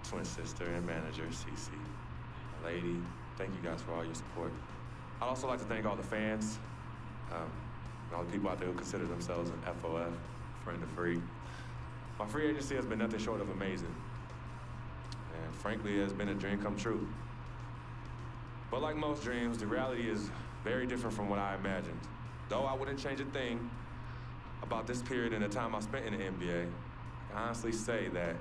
twin sister and manager, Cece. Lady, thank you guys for all your support. I'd also like to thank all the fans, and all the people out there who consider themselves an FOF, friend of free. My free agency has been nothing short of amazing. And frankly, it has been a dream come true. But like most dreams, the reality is very different from what I imagined. Though I wouldn't change a thing about this period and the time I spent in the NBA, I can honestly say that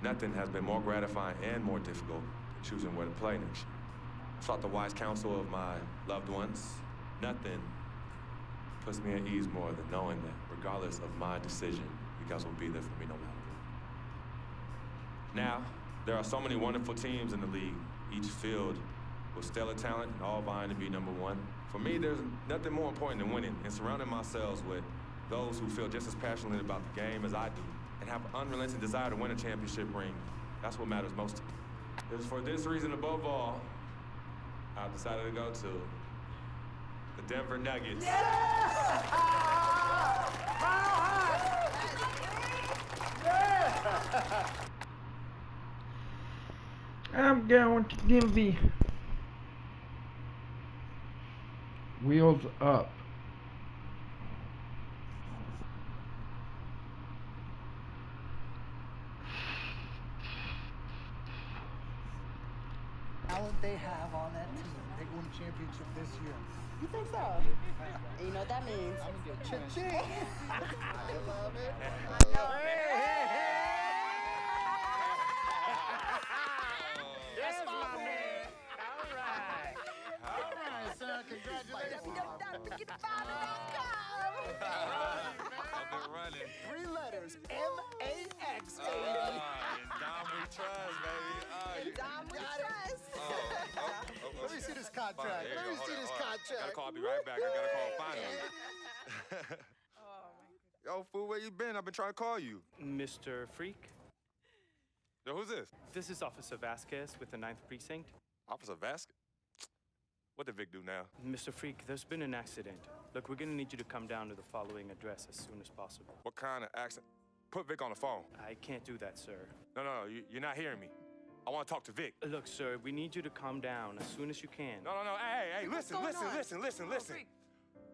nothing has been more gratifying and more difficult than choosing where to play next year. I sought the wise counsel of my loved ones. Nothing puts me at ease more than knowing that regardless of my decision, you guys will be there for me no matter what. Now, there are so many wonderful teams in the league, each filled with stellar talent and all vying to be number one. For me, there's nothing more important than winning and surrounding myself with those who feel just as passionately about the game as I do and have an unrelenting desire to win a championship ring. That's what matters most to me. It is for this reason above all, I've decided to go to the Denver Nuggets. I'm going to Denver. Wheels up. Talent they have on that team, they won a championship this year. You think so? And you know what that means? I'm gonna get cha-ching. I love it. Yes, my man. All right, son. Congratulations. I've been running. 3 letters. M-A-X, baby. Dom we trust, baby. Dom, we trust. Let me see this contract. Let me see this contract. I'll be right back. I gotta call finally. Yo, fool, where you been? I've been trying to call you. Mr. Freak, Yo, who's this? this is Officer Vasquez with the 9th Precinct. Officer Vasquez? What did Vic do now? Mr. Freak, there's been an accident. Look, we're gonna need you to come down to the following address as soon as possible. What kind of accident? Put Vic on the phone. I can't do that, sir. No, you're not hearing me. I want to talk to Vic. Look, sir, we need you to come down as soon as you can. No. Hey, listen.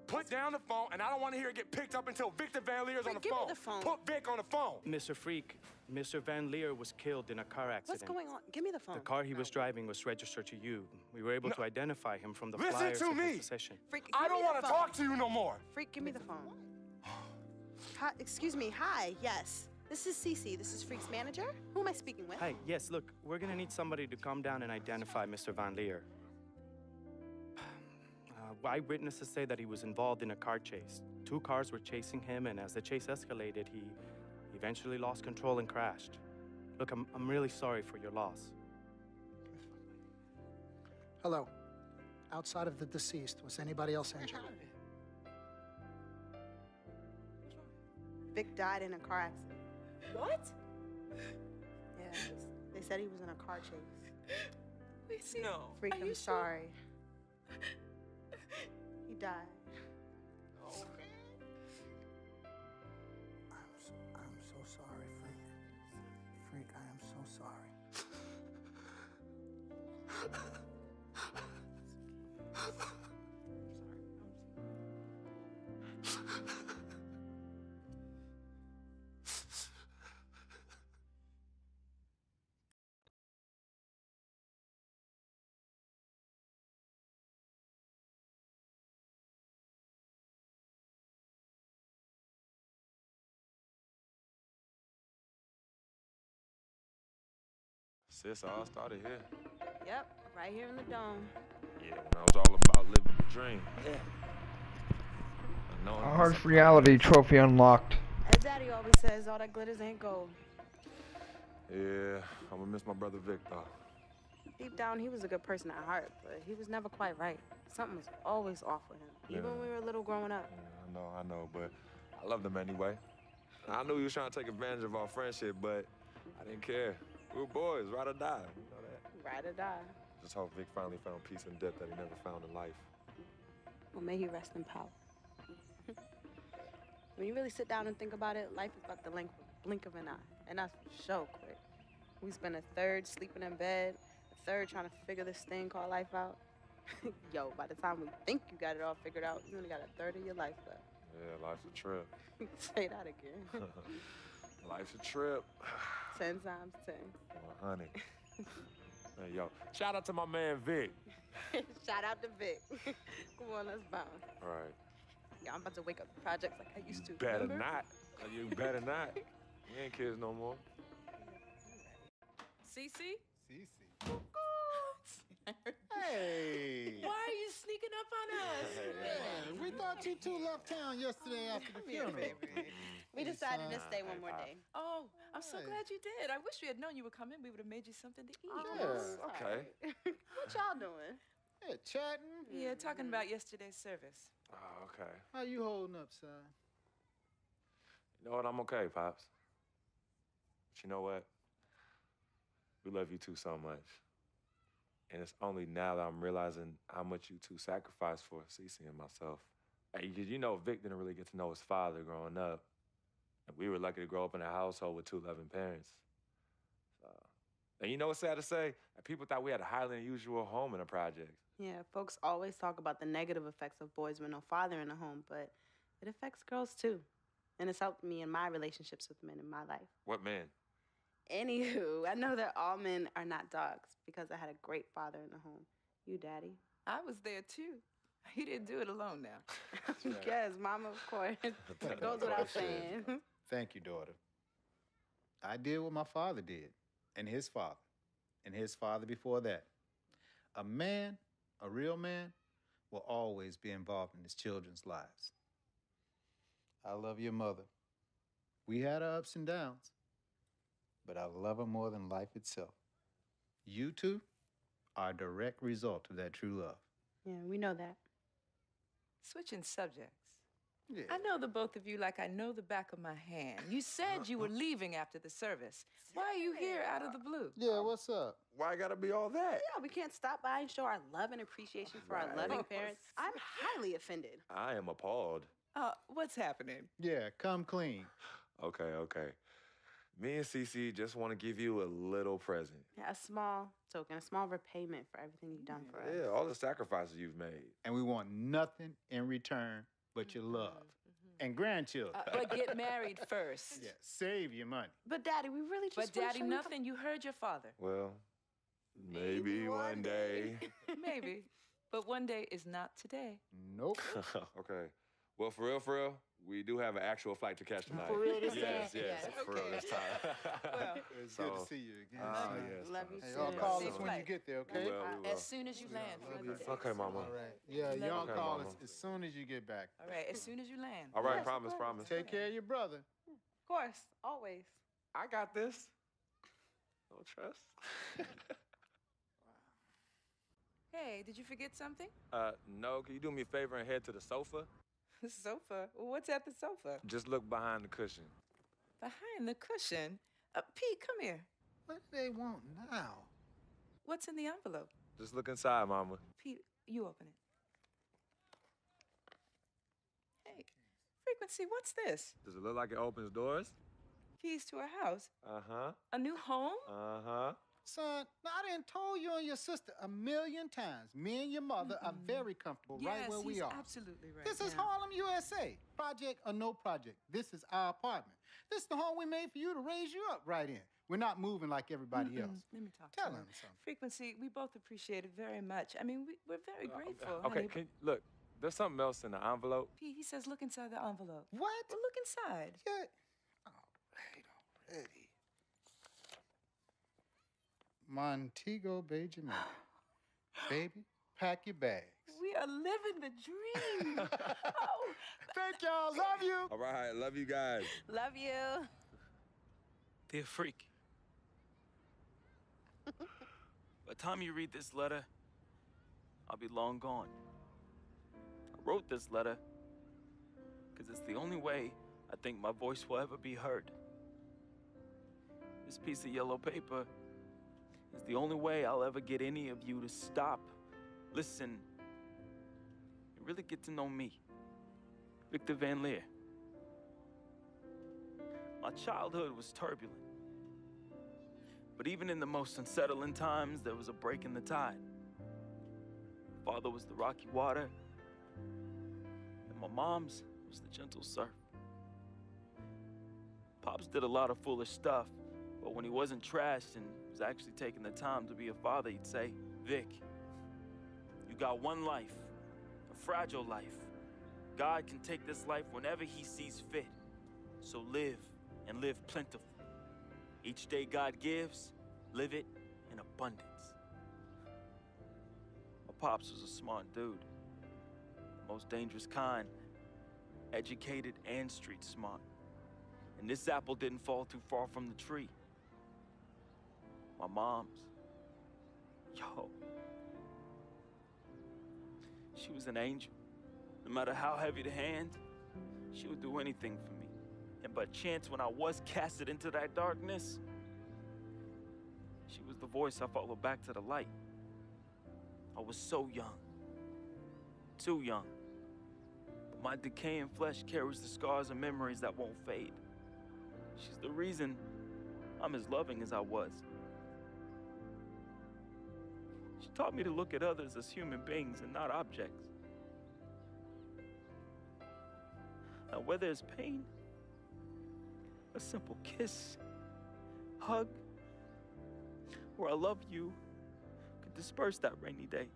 Put down the phone, and I don't want to hear it get picked up until Victor Van Leer's on the Give me phone. the phone. Put Vic on the phone. Mr. Freak, Mr. Van Leer was killed in a car accident. What's going on? Give me the phone. The car he was driving was registered to you. We were able to identify him from the Listen flyers to in me. his possession. Freak, I give don't me the want to phone. talk to you no more. Freak, give me the phone. Hi, excuse me. Hi. Yes. This is Cece. This is Freak's manager. Who am I speaking with? Hi, yes, look, we're gonna need somebody to come down and identify Mr. Van Leer. Eyewitnesses say that he was involved in a car chase. 2 cars were chasing him, and as the chase escalated, he eventually lost control and crashed. Look, I'm really sorry for your loss. Hello. Outside of the deceased, was anybody else injured? Vic died in a car accident. What? Yeah, they said he was in a car chase. Wait, no. Freak, Are I'm you sorry. He died. I'm so sorry, Freak. Freak, I am so sorry. Sis, all started here. Yep, right here in the dome. Yeah, when I was all about living the dream. Yeah. Knowing A harsh reality trophy unlocked. As Daddy always says, all that glitters ain't gold. Yeah, I'm gonna miss my brother Vic, though. Deep down, he was a good person at heart, but he was never quite right. Something was always off with him, even when we were little growing up. Yeah, I know, but I loved him anyway. I knew he was trying to take advantage of our friendship, but I didn't care. We were boys, ride or die, you know that? Ride or die. Just hope Vic finally found peace and depth that he never found in life. Well, may he rest in power. When you really sit down and think about it, life is like the blink of an eye, and that's so quick. We spent a third sleeping in bed, a third trying to figure this thing called life out. Yo, by the time we think you got it all figured out, you only got a third of your life left. Yeah, life's a trip. Say that again. Life's a trip. 10 times 10. Well, honey. Hey, yo, shout out to my man Vic. Shout out to Vic. Come on, let's bounce. All right. Yeah, I'm about to wake up the projects like I used to. Better remember? not. You better not. We ain't kids no more. Cece? Cece. Hey. Why are you sneaking up on us? Man, we thought you two left town yesterday after the funeral. We decided to stay one more day. Oh, I'm so Hey. glad you did. I wish we had known you were coming. We would have made you something to eat. Yeah. Okay. What y'all doing? Yeah, chatting. Yeah, talking about yesterday's service. Oh, okay. How you holding up, son? You know what? I'm okay, Pops. But you know what? We love you two so much. And it's only now that I'm realizing how much you two sacrificed for Cece and myself. Hey, you know, Vic didn't really get to know his father growing up. And we were lucky to grow up in a household with two loving parents. And you know what's sad to say? People thought we had a highly unusual home in the projects. Yeah, folks always talk about the negative effects of boys with no father in the home, but it affects girls too. And it's helped me in my relationships with men in my life. What man? Anywho, I know that all men are not dogs because I had a great father in the home. You, Daddy. I was there too. He didn't do it alone now. Yes, Mama, of course. It goes without saying. Thank you, daughter. I did what my father did, and his father before that. A man, a real man, will always be involved in his children's lives. I love your mother. We had our ups and downs, but I love her more than life itself. You two are a direct result of that true love. Yeah, we know that. Switching subjects. Yeah. I know the both of you like I know the back of my hand. You said you were leaving after the service. Why are you here out of the blue? Yeah, what's up? Why gotta be all that? Yeah, we can't stop by and show our love and appreciation for our loving parents. I'm highly offended. I am appalled. What's happening? Yeah, come clean. Okay. Me and Cece just want to give you a little present. Yeah, a small token, a small repayment for everything you've done for us. Yeah, all the sacrifices you've made. And we want nothing in return but your love and grandchildren. But get married first. Yeah, save your money. But Daddy, we really just But wanna Daddy, show you nothing. You heard your father. Well, maybe one day. Maybe. But one day is not today. Nope. Okay. Well, for real, we do have an actual flight to catch tonight. For real this Yes, time? yes. For real this time. Well, It's So- good to see you again. Oh, son. yes. Love you Hey, too. y'all call Safe us when you flight. get there, We okay? will, we will. as soon as you land. Okay, Mama. All right. Yeah, Love y'all you. call Okay, us Mama. as soon as you get back. All right, as soon as you land. All right, Yes, promise, of course. promise. Take care of your brother. Of course, always. I got this. No trust. Hey, did you forget something? No, can you do me a favor and head to the sofa? The sofa. What's at the sofa? Just look behind the cushion. Behind the cushion. Pete, come here. What do they want now? What's in the envelope? Just look inside, Mama. Pete, you open it. Hey, Frequency, what's this? Does it look like it opens doors? Keys to a house? Uh-huh. A new home? Uh-huh. Son, now I done told you and your sister a million times. Me and your mother are very comfortable right Yes, where we he's are. absolutely right. This is yeah. Harlem, USA. Project or no project. This is our apartment. This is the home we made for you to raise you up right in. We're not moving like everybody else. Let me talk Tell to him something. Frequency, we both appreciate it very much. I mean, we're very grateful. Okay, honey. look, there's something else in the envelope. Pete, he says look inside the envelope. What? Well, look inside. Yeah. Oh, wait already. Montego Bay, Jamaica. Baby, pack your bags. We are living the dream. Oh, Thank y'all. Love you. All right, love you guys. Love you. Dear Freak, by the time you read this letter, I'll be long gone. I wrote this letter because it's the only way I think my voice will ever be heard. This piece of yellow paper is the only way I'll ever get any of you to stop, listen, and really get to know me, Victor Van Leer. My childhood was turbulent, but But even in the most unsettling times, there was a break in the tide. Father was the rocky water, and my mom's was the gentle surf. Pops did a lot of foolish stuff, but when he wasn't trashed and was actually taking the time to be a father, he'd say, "Vic, you got one life, a fragile life. God can take this life whenever he sees fit. So live, and live plentiful. Each day God gives, live it in abundance." My pops was a smart dude, the most dangerous kind, educated and street smart. And this apple didn't fall too far from the tree. My mom's, yo, she was an angel. No matter how heavy the hand, she would do anything for me. And by chance, when I was casted into that darkness, she was the voice I followed back to the light. I was so young, too young. But my decaying flesh carries the scars and memories that won't fade. She's the reason I'm as loving as I was. She taught me to look at others as human beings and not objects. Now, where there's pain, a simple kiss, hug, or "I love you" could disperse that rainy day.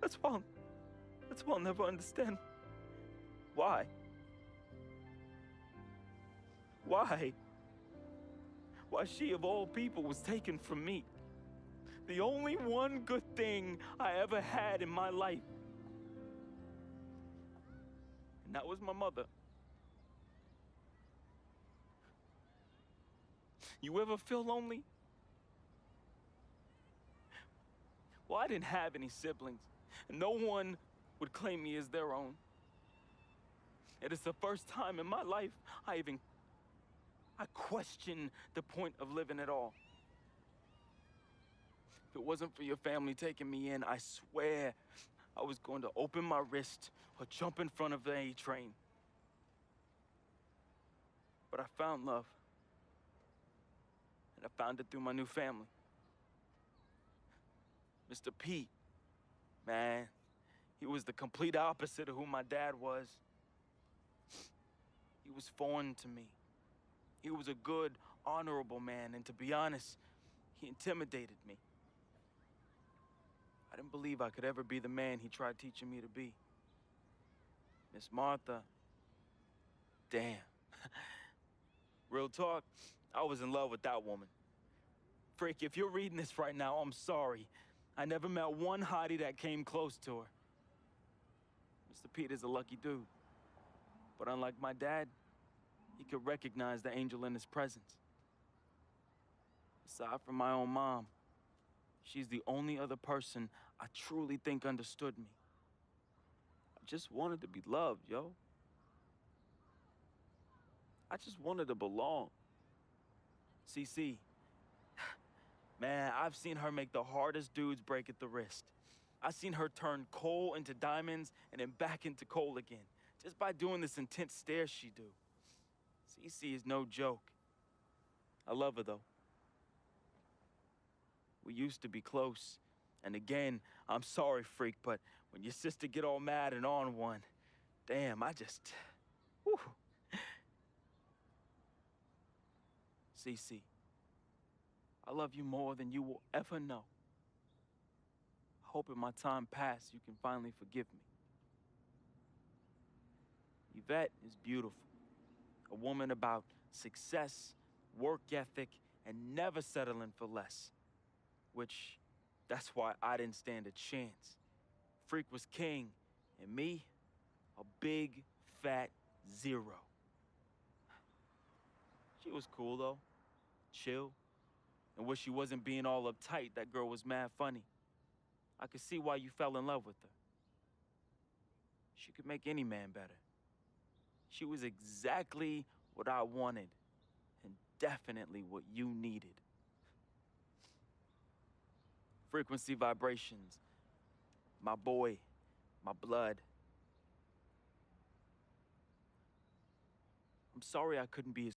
That's why I'll never understand why. Why she of all people was taken from me. The only one good thing I ever had in my life. And that was my mother. You ever feel lonely? Well, I didn't have any siblings, and no one would claim me as their own. It is the first time in my life I questioned the point of living at all. If it wasn't for your family taking me in, I swear I was going to open my wrist or jump in front of the A train. But I found love. And I found it through my new family. Mr. Pete, man, he was the complete opposite of who my dad was. He was foreign to me. He was a good, honorable man, and to be honest, he intimidated me. I didn't believe I could ever be the man he tried teaching me to be. Miss Martha, damn. Real talk, I was in love with that woman. Frick, if you're reading this right now, I'm sorry. I never met one hottie that came close to her. Mr. Pete is a lucky dude. But unlike my dad, he could recognize the angel in his presence. Aside from my own mom, she's the only other person I truly think understood me. I just wanted to be loved, yo. I just wanted to belong. CC, man, I've seen her make the hardest dudes break at the wrist. I've seen her turn coal into diamonds and then back into coal again, just by doing this intense stare she do. CC is no joke. I love her, though. We used to be close. And again, I'm sorry, freak, but when your sister get all mad and on one, damn, whew. CC, I love you more than you will ever know. I hope in my time past you can finally forgive me. Yvette is beautiful. A woman about success, work ethic, and never settling for less. Which, that's why I didn't stand a chance. Freak was king, and me, a big, fat zero. She was cool, though. Chill. And when she wasn't being all uptight, that girl was mad funny. I could see why you fell in love with her. She could make any man better. She was exactly what I wanted, and definitely what you needed. Frequency vibrations, my boy, my blood. I'm sorry I couldn't be as